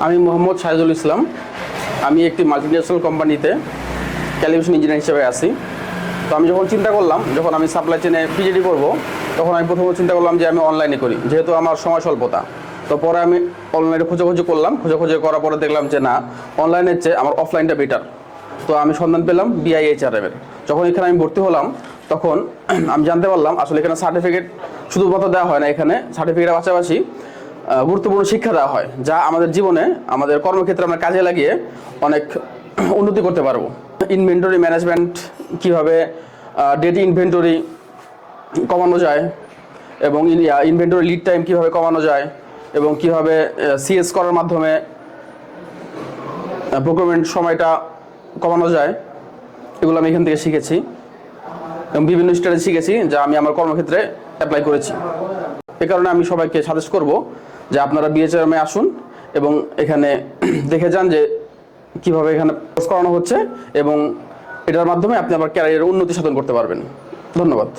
আমি মোহাম্মদ শাহিদুল ইসলাম। আমি একটি মাল্টিন্যাশনাল কোম্পানিতে ক্যালিব্রেশন ইঞ্জিনিয়ার হিসেবে আছি। তো আমি যখন চিন্তা করলাম, যখন আমি সাপ্লাই চেনে পিজিডি করব, তখন আমি প্রথমে চিন্তা করলাম যে আমি অনলাইনে করি, যেহেতু আমার সময় স্বল্পতা। তো পরে আমি অনলাইনে খোঁজাখুঁজি করলাম, খোঁজাখুঁজি করার পরে দেখলাম যে না, অনলাইনের চেয়ে আমার অফলাইনটা বেটার। তো আমি সন্ধান পেলাম BIHRM-এর। যখন এখানে আমি ভর্তি হলাম, তখন আমি জানতে পারলাম আসলে এখানে সার্টিফিকেট শুধুমাত্র দেওয়া হয় না, এখানে সার্টিফিকেটের পাশাপাশি গুরুত্বপূর্ণ শিক্ষা দেওয়া হয়, যা আমাদের জীবনে, আমাদের কর্মক্ষেত্রে আমরা কাজে লাগিয়ে অনেক উন্নতি করতে পারবো। ইনভেন্টরি ম্যানেজমেন্ট, কীভাবে ডেট ইনভেন্টরি কমানো যায়, এবং ইনভেন্টরি লিড টাইম কীভাবে কমানো যায়, এবং কীভাবে CS করার মাধ্যমে প্রোকিউরমেন্ট সময়টা কমানো যায়, এগুলো আমি এখান থেকে শিখেছি এবং বিভিন্ন স্টাডি শিখেছি, যা আমি আমার কর্মক্ষেত্রে অ্যাপ্লাই করেছি। এ কারণে আমি সবাইকে সাজেস্ট করব যে আপনারা BHRM-এ আসুন এবং এখানে দেখে যান যে কীভাবে এখানে কোর্স করানো হচ্ছে, এবং এটার মাধ্যমে আপনি আবার ক্যারিয়ারের উন্নতি সাধন করতে পারবেন। ধন্যবাদ।